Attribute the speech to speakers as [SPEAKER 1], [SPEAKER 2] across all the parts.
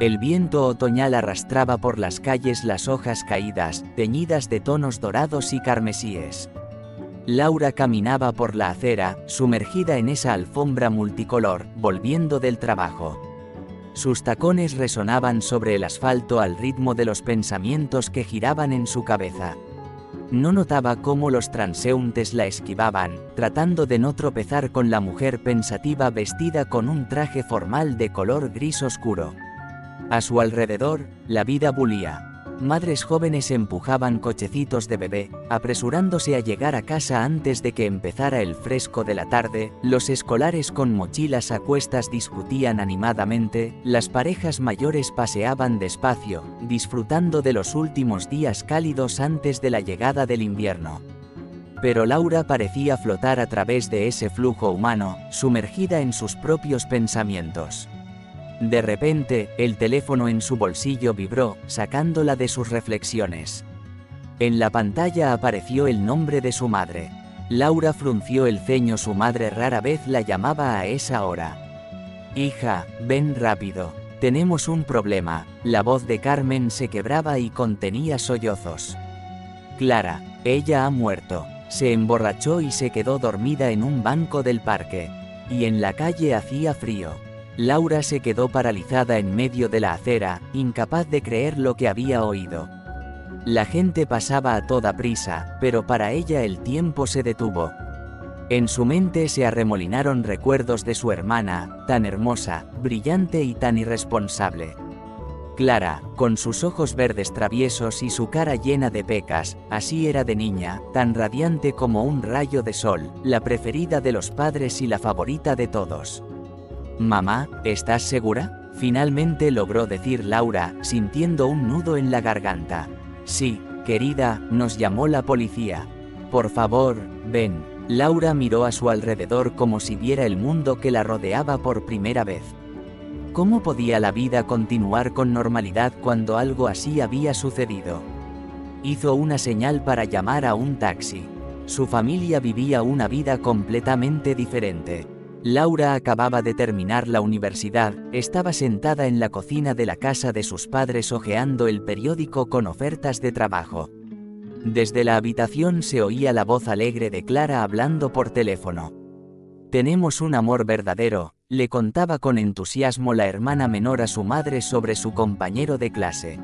[SPEAKER 1] El viento otoñal arrastraba por las calles las hojas caídas, teñidas de tonos dorados y carmesíes. Laura caminaba por la acera, sumergida en esa alfombra multicolor, volviendo del trabajo. Sus tacones resonaban sobre el asfalto al ritmo de los pensamientos que giraban en su cabeza. No notaba cómo los transeúntes la esquivaban, tratando de no tropezar con la mujer pensativa vestida con un traje formal de color gris oscuro. A su alrededor, la vida bullía. Madres jóvenes empujaban cochecitos de bebé, apresurándose a llegar a casa antes de que empezara el fresco de la tarde, los escolares con mochilas a cuestas discutían animadamente, las parejas mayores paseaban despacio, disfrutando de los últimos días cálidos antes de la llegada del invierno. Pero Laura parecía flotar a través de ese flujo humano, sumergida en sus propios pensamientos. De repente, el teléfono en su bolsillo vibró, sacándola de sus reflexiones. En la pantalla apareció el nombre de su madre. Laura frunció el ceño, su madre rara vez la llamaba a esa hora. «Hija, ven rápido. Tenemos un problema». La voz de Carmen se quebraba y contenía sollozos. «Clara, ella ha muerto. Se emborrachó y se quedó dormida en un banco del parque. Y en la calle hacía frío». Laura se quedó paralizada en medio de la acera, incapaz de creer lo que había oído. La gente pasaba a toda prisa, pero para ella el tiempo se detuvo. En su mente se arremolinaron recuerdos de su hermana, tan hermosa, brillante y tan irresponsable. Clara, con sus ojos verdes traviesos y su cara llena de pecas, así era de niña, tan radiante como un rayo de sol, la preferida de los padres y la favorita de todos. «Mamá, ¿estás segura?», finalmente logró decir Laura, sintiendo un nudo en la garganta. «Sí, querida, nos llamó la policía. Por favor, ven». Laura miró a su alrededor como si viera el mundo que la rodeaba por primera vez. ¿Cómo podía la vida continuar con normalidad cuando algo así había sucedido? Hizo una señal para llamar a un taxi. Su familia vivía una vida completamente diferente. Laura acababa de terminar la universidad, estaba sentada en la cocina de la casa de sus padres hojeando el periódico con ofertas de trabajo. Desde la habitación se oía la voz alegre de Clara hablando por teléfono. «Tenemos un amor verdadero», le contaba con entusiasmo la hermana menor a su madre sobre su compañero de clase.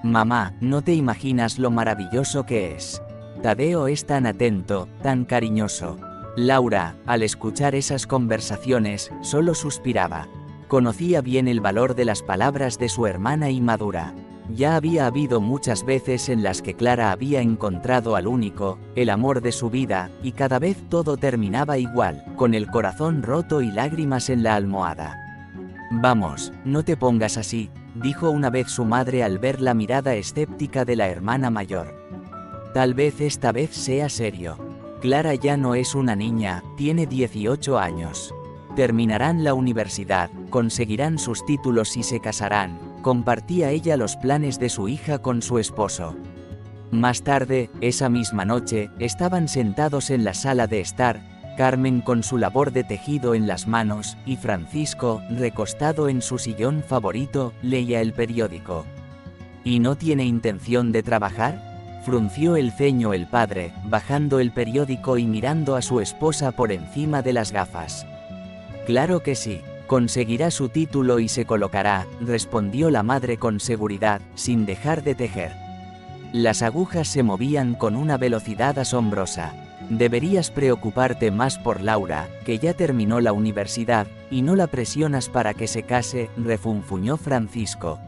[SPEAKER 1] «Mamá, no te imaginas lo maravilloso que es. Tadeo es tan atento, tan cariñoso». Laura, al escuchar esas conversaciones, solo suspiraba. Conocía bien el valor de las palabras de su hermana inmadura. Ya había habido muchas veces en las que Clara había encontrado al único, el amor de su vida, y cada vez todo terminaba igual, con el corazón roto y lágrimas en la almohada. «Vamos, no te pongas así», dijo una vez su madre al ver la mirada escéptica de la hermana mayor. «Tal vez esta vez sea serio. Clara ya no es una niña, tiene 18 años. Terminarán la universidad, conseguirán sus títulos y se casarán», compartía ella los planes de su hija con su esposo. Más tarde, esa misma noche, estaban sentados en la sala de estar, Carmen con su labor de tejido en las manos, y Francisco, recostado en su sillón favorito, leía el periódico. «¿Y no tiene intención de trabajar?», frunció el ceño el padre, bajando el periódico y mirando a su esposa por encima de las gafas. «Claro que sí, conseguirá su título y se colocará», respondió la madre con seguridad, sin dejar de tejer. Las agujas se movían con una velocidad asombrosa. «Deberías preocuparte más por Laura, que ya terminó la universidad, y no la presionas para que se case», refunfuñó Francisco.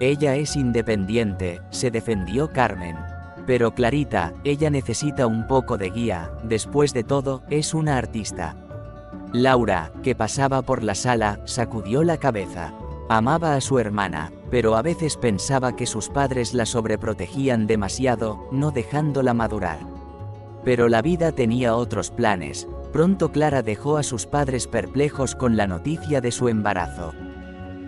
[SPEAKER 1] «Ella es independiente», se defendió Carmen. «Pero Clarita, ella necesita un poco de guía, después de todo, es una artista». Laura, que pasaba por la sala, sacudió la cabeza. Amaba a su hermana, pero a veces pensaba que sus padres la sobreprotegían demasiado, no dejándola madurar. Pero la vida tenía otros planes. Pronto Clara dejó a sus padres perplejos con la noticia de su embarazo.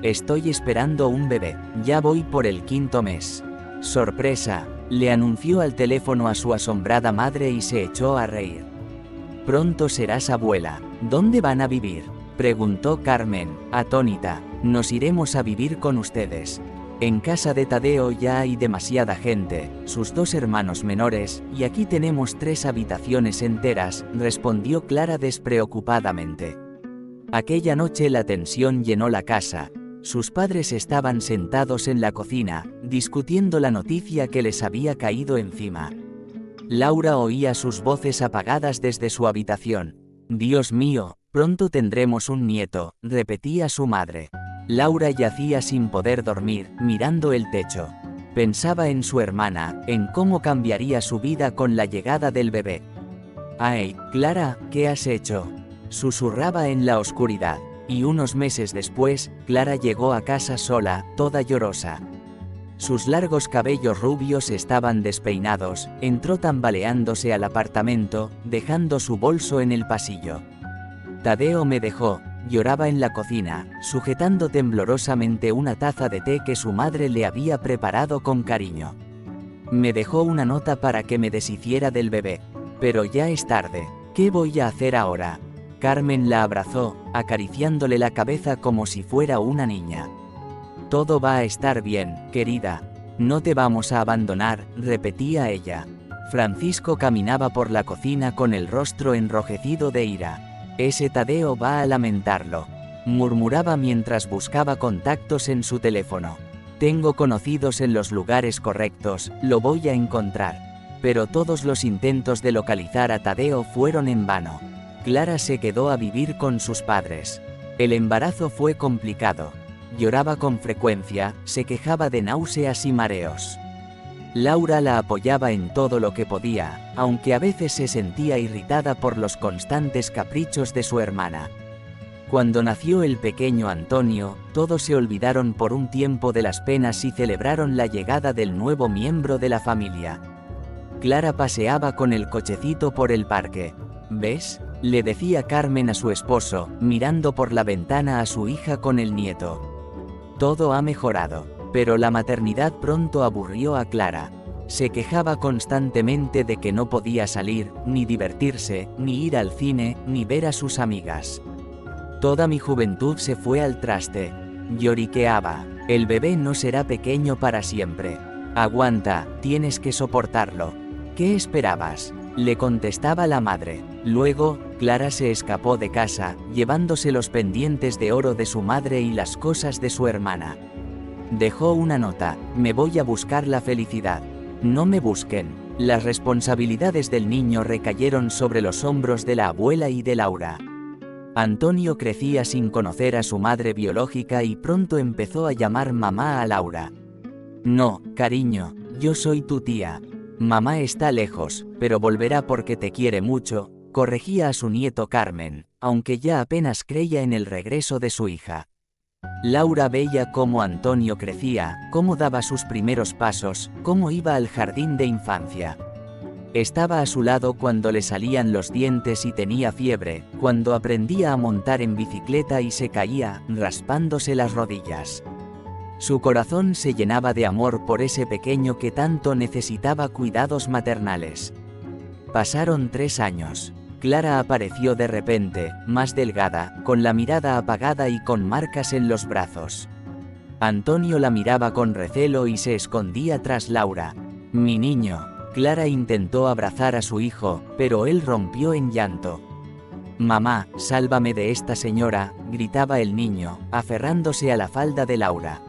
[SPEAKER 1] «Estoy esperando un bebé, ya voy por el 5º mes». «Sorpresa», le anunció al teléfono a su asombrada madre y se echó a reír. «Pronto serás abuela. ¿Dónde van a vivir?», preguntó Carmen, atónita. Nos iremos a vivir con ustedes. En casa de Tadeo ya hay demasiada gente, sus 2 hermanos menores, y aquí tenemos 3 habitaciones enteras, respondió Clara despreocupadamente. Aquella noche la tensión llenó la casa. Sus padres estaban sentados en la cocina, discutiendo la noticia que les había caído encima. Laura oía sus voces apagadas desde su habitación. Dios mío, pronto tendremos un nieto, repetía su madre. Laura yacía sin poder dormir, mirando el techo. Pensaba en su hermana, en cómo cambiaría su vida con la llegada del bebé. «Ay, Clara, ¿qué has hecho?», susurraba en la oscuridad. Y unos meses después, Clara llegó a casa sola, toda llorosa. Sus largos cabellos rubios estaban despeinados, entró tambaleándose al apartamento, dejando su bolso en el pasillo. Tadeo me dejó, lloraba en la cocina, sujetando temblorosamente una taza de té que su madre le había preparado con cariño. Me dejó una nota para que me deshiciera del bebé. Pero ya es tarde. ¿Qué voy a hacer ahora? Carmen la abrazó, acariciándole la cabeza como si fuera una niña. Todo va a estar bien, querida. No te vamos a abandonar, repetía ella. Francisco caminaba por la cocina con el rostro enrojecido de ira. Ese Tadeo va a lamentarlo, murmuraba mientras buscaba contactos en su teléfono. Tengo conocidos en los lugares correctos, lo voy a encontrar. Pero todos los intentos de localizar a Tadeo fueron en vano. Clara se quedó a vivir con sus padres. El embarazo fue complicado. Lloraba con frecuencia, se quejaba de náuseas y mareos. Laura la apoyaba en todo lo que podía, aunque a veces se sentía irritada por los constantes caprichos de su hermana. Cuando nació el pequeño Antonio, todos se olvidaron por un tiempo de las penas y celebraron la llegada del nuevo miembro de la familia. Clara paseaba con el cochecito por el parque. ¿Ves?, le decía Carmen a su esposo, mirando por la ventana a su hija con el nieto. Todo ha mejorado. Pero la maternidad pronto aburrió a Clara. Se quejaba constantemente de que no podía salir, ni divertirse, ni ir al cine, ni ver a sus amigas. Toda mi juventud se fue al traste. Lloriqueaba. El bebé no será pequeño para siempre. Aguanta, tienes que soportarlo. ¿Qué esperabas?, le contestaba la madre. Luego, Clara se escapó de casa, llevándose los pendientes de oro de su madre y las cosas de su hermana. Dejó una nota: me voy a buscar la felicidad. No me busquen. Las responsabilidades del niño recayeron sobre los hombros de la abuela y de Laura. Antonio crecía sin conocer a su madre biológica y pronto empezó a llamar mamá a Laura. No, cariño, yo soy tu tía. Mamá está lejos, pero volverá porque te quiere mucho, corregía a su nieto Carmen, aunque ya apenas creía en el regreso de su hija. Laura veía cómo Antonio crecía, cómo daba sus primeros pasos, cómo iba al jardín de infancia. Estaba a su lado cuando le salían los dientes y tenía fiebre, cuando aprendía a montar en bicicleta y se caía, raspándose las rodillas. Su corazón se llenaba de amor por ese pequeño que tanto necesitaba cuidados maternales. Pasaron 3 años. Clara apareció de repente, más delgada, con la mirada apagada y con marcas en los brazos. Antonio la miraba con recelo y se escondía tras Laura. Mi niño. Clara intentó abrazar a su hijo, pero él rompió en llanto. Mamá, sálvame de esta señora, gritaba el niño, aferrándose a la falda de Laura.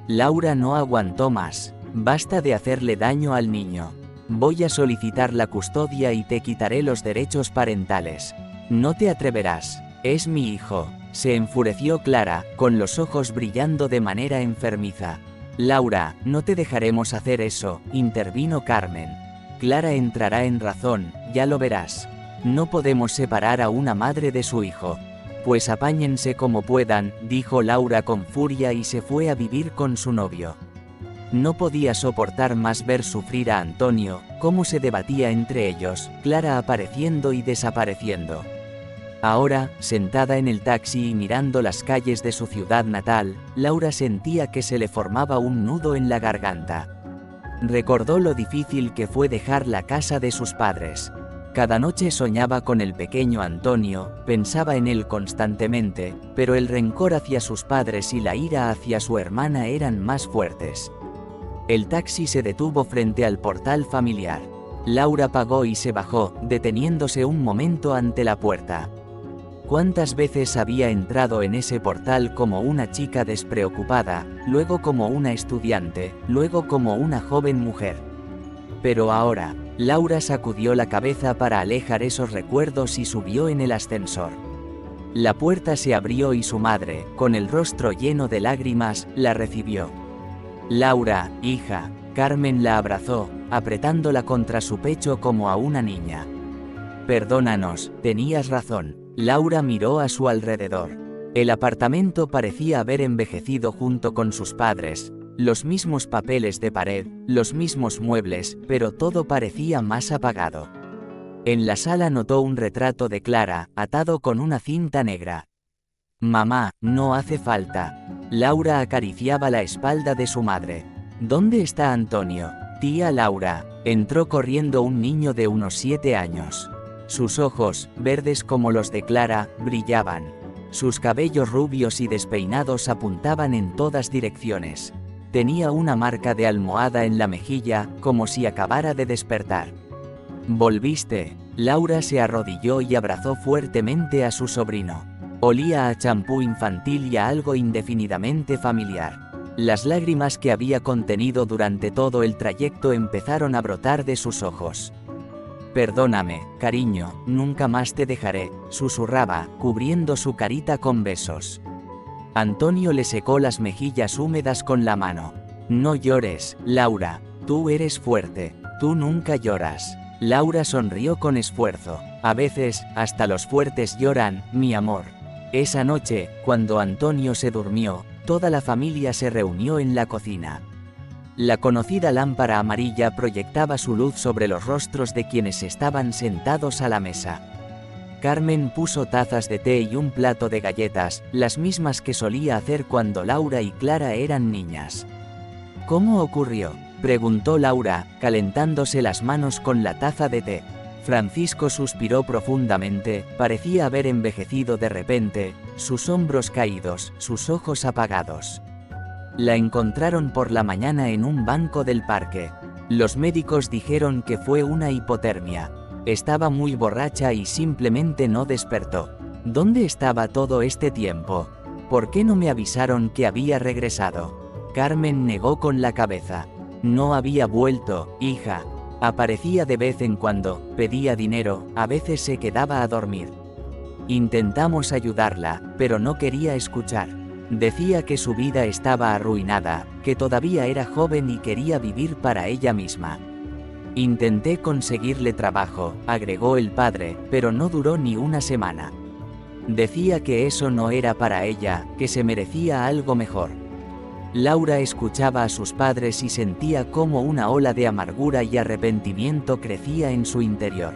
[SPEAKER 1] Laura no aguantó más. Basta de hacerle daño al niño. Voy a solicitar la custodia y te quitaré los derechos parentales. No te atreverás. Es mi hijo. Se enfureció Clara, con los ojos brillando de manera enfermiza. Laura, no te dejaremos hacer eso, intervino Carmen. Clara entrará en razón, ya lo verás. No podemos separar a una madre de su hijo. Pues apáñense como puedan, dijo Laura con furia y se fue a vivir con su novio. No podía soportar más ver sufrir a Antonio, cómo se debatía entre ellos, Clara apareciendo y desapareciendo. Ahora, sentada en el taxi y mirando las calles de su ciudad natal, Laura sentía que se le formaba un nudo en la garganta. Recordó lo difícil que fue dejar la casa de sus padres. Cada noche soñaba con el pequeño Antonio, pensaba en él constantemente, pero el rencor hacia sus padres y la ira hacia su hermana eran más fuertes. El taxi se detuvo frente al portal familiar. Laura pagó y se bajó, deteniéndose un momento ante la puerta. ¿Cuántas veces había entrado en ese portal como una chica despreocupada, luego como una estudiante, luego como una joven mujer? Pero ahora, Laura sacudió la cabeza para alejar esos recuerdos y subió en el ascensor. La puerta se abrió y su madre, con el rostro lleno de lágrimas, la recibió. Laura, hija. Carmen la abrazó, apretándola contra su pecho como a una niña. Perdónanos, tenías razón. Laura miró a su alrededor. El apartamento parecía haber envejecido junto con sus padres. Los mismos papeles de pared, los mismos muebles, pero todo parecía más apagado. En la sala notó un retrato de Clara, atado con una cinta negra. Mamá, no hace falta. Laura acariciaba la espalda de su madre. ¿Dónde está Antonio? Tía Laura. Entró corriendo un niño de unos 7 años. Sus ojos, verdes como los de Clara, brillaban. Sus cabellos rubios y despeinados apuntaban en todas direcciones. Tenía una marca de almohada en la mejilla, como si acabara de despertar. ¿Volviste? Laura se arrodilló y abrazó fuertemente a su sobrino. Olía a champú infantil y a algo indefinidamente familiar. Las lágrimas que había contenido durante todo el trayecto empezaron a brotar de sus ojos. Perdóname, cariño, nunca más te dejaré, susurraba, cubriendo su carita con besos. Antonio le secó las mejillas húmedas con la mano. No llores, Laura, tú eres fuerte, tú nunca lloras. Laura sonrió con esfuerzo. A veces, hasta los fuertes lloran, mi amor. Esa noche, cuando Antonio se durmió, toda la familia se reunió en la cocina. La conocida lámpara amarilla proyectaba su luz sobre los rostros de quienes estaban sentados a la mesa. Carmen puso tazas de té y un plato de galletas, las mismas que solía hacer cuando Laura y Clara eran niñas. ¿Cómo ocurrió?, preguntó Laura, calentándose las manos con la taza de té. Francisco suspiró profundamente, parecía haber envejecido de repente, sus hombros caídos, sus ojos apagados. La encontraron por la mañana en un banco del parque. Los médicos dijeron que fue una hipotermia. Estaba muy borracha y simplemente no despertó. ¿Dónde estaba todo este tiempo? ¿Por qué no me avisaron que había regresado? Carmen negó con la cabeza. No había vuelto, hija. Aparecía de vez en cuando, pedía dinero, a veces se quedaba a dormir. Intentamos ayudarla, pero no quería escuchar. Decía que su vida estaba arruinada, que todavía era joven y quería vivir para ella misma. Intenté conseguirle trabajo, agregó el padre, pero no duró ni una semana. Decía que eso no era para ella, que se merecía algo mejor. Laura escuchaba a sus padres y sentía cómo una ola de amargura y arrepentimiento crecía en su interior.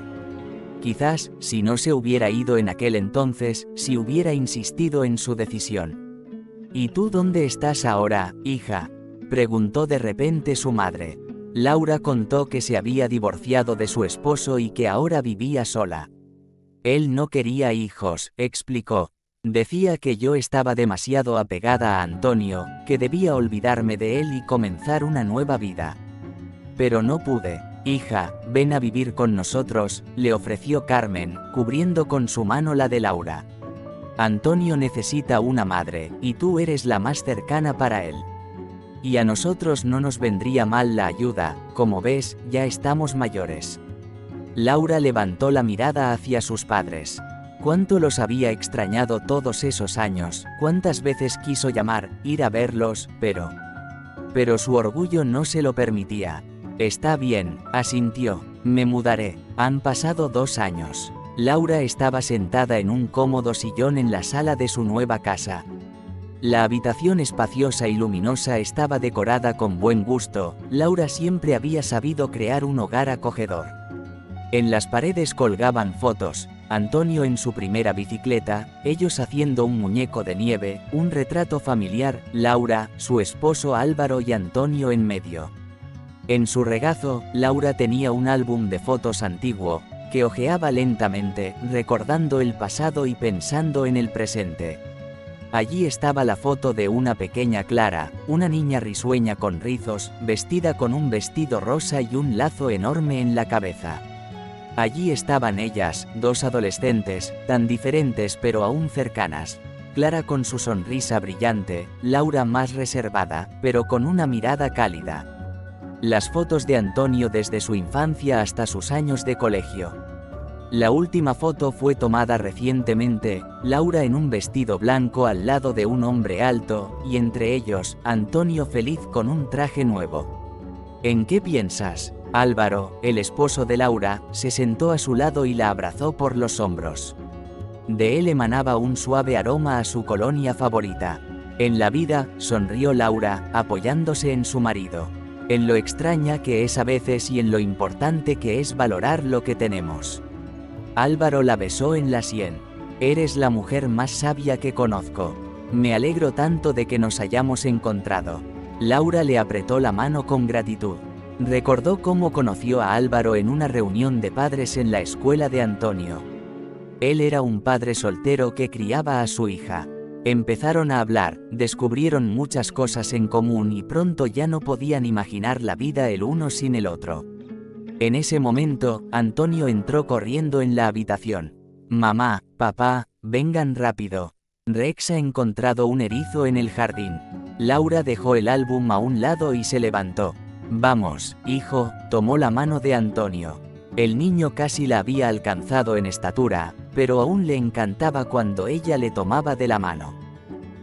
[SPEAKER 1] Quizás, si no se hubiera ido en aquel entonces, si hubiera insistido en su decisión. ¿Y tú dónde estás ahora, hija?, preguntó de repente su madre. Laura contó que se había divorciado de su esposo y que ahora vivía sola. Él no quería hijos, explicó. Decía que yo estaba demasiado apegada a Antonio, que debía olvidarme de él y comenzar una nueva vida. Pero no pude. Hija, ven a vivir con nosotros, le ofreció Carmen, cubriendo con su mano la de Laura. Antonio necesita una madre, y tú eres la más cercana para él. Y a nosotros no nos vendría mal la ayuda, como ves, ya estamos mayores. Laura levantó la mirada hacia sus padres. Cuánto los había extrañado todos esos años, cuántas veces quiso llamar, ir a verlos, pero su orgullo no se lo permitía. Está bien, asintió, me mudaré. Han pasado 2 años. Laura estaba sentada en un cómodo sillón en la sala de su nueva casa. La habitación espaciosa y luminosa estaba decorada con buen gusto. Laura siempre había sabido crear un hogar acogedor. En las paredes colgaban fotos, Antonio en su primera bicicleta, ellos haciendo un muñeco de nieve, un retrato familiar, Laura, su esposo Álvaro y Antonio en medio. En su regazo, Laura tenía un álbum de fotos antiguo, que hojeaba lentamente, recordando el pasado y pensando en el presente. Allí estaba la foto de una pequeña Clara, una niña risueña con rizos, vestida con un vestido rosa y un lazo enorme en la cabeza. Allí estaban ellas, dos adolescentes, tan diferentes pero aún cercanas. Clara con su sonrisa brillante, Laura más reservada, pero con una mirada cálida. Las fotos de Antonio desde su infancia hasta sus años de colegio. La última foto fue tomada recientemente, Laura en un vestido blanco al lado de un hombre alto, y entre ellos, Antonio feliz con un traje nuevo. ¿En qué piensas? Álvaro, el esposo de Laura, se sentó a su lado y la abrazó por los hombros. De él emanaba un suave aroma a su colonia favorita. En la vida, sonrió Laura, apoyándose en su marido. En lo extraña que es a veces y en lo importante que es valorar lo que tenemos. Álvaro la besó en la sien. Eres la mujer más sabia que conozco. Me alegro tanto de que nos hayamos encontrado. Laura le apretó la mano con gratitud. Recordó cómo conoció a Álvaro en una reunión de padres en la escuela de Antonio. Él era un padre soltero que criaba a su hija. Empezaron a hablar, descubrieron muchas cosas en común y pronto ya no podían imaginar la vida el uno sin el otro. En ese momento, Antonio entró corriendo en la habitación. Mamá, papá, vengan rápido. Rex ha encontrado un erizo en el jardín. Laura dejó el álbum a un lado y se levantó. Vamos, hijo, tomó la mano de Antonio. El niño casi la había alcanzado en estatura, pero aún le encantaba cuando ella le tomaba de la mano.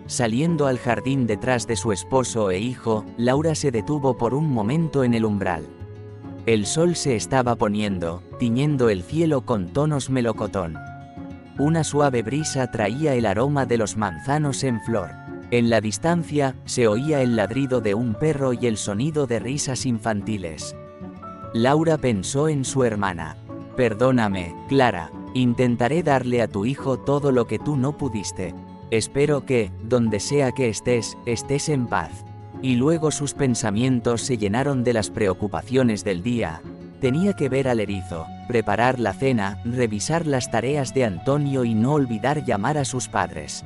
[SPEAKER 1] Saliendo al jardín detrás de su esposo e hijo, Laura se detuvo por un momento en el umbral. El sol se estaba poniendo, tiñendo el cielo con tonos melocotón. Una suave brisa traía el aroma de los manzanos en flor. En la distancia, se oía el ladrido de un perro y el sonido de risas infantiles. Laura pensó en su hermana. Perdóname, Clara, intentaré darle a tu hijo todo lo que tú no pudiste. Espero que, donde sea que estés, estés en paz. Y luego sus pensamientos se llenaron de las preocupaciones del día. Tenía que ver al erizo, preparar la cena, revisar las tareas de Antonio y no olvidar llamar a sus padres.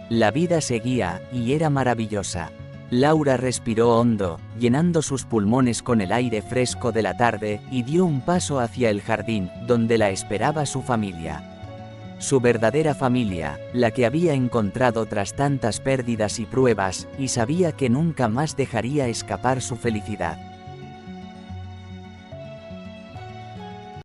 [SPEAKER 1] La vida seguía, y era maravillosa. Laura respiró hondo, llenando sus pulmones con el aire fresco de la tarde, y dio un paso hacia el jardín, donde la esperaba su familia. Su verdadera familia, la que había encontrado tras tantas pérdidas y pruebas, y sabía que nunca más dejaría escapar su felicidad.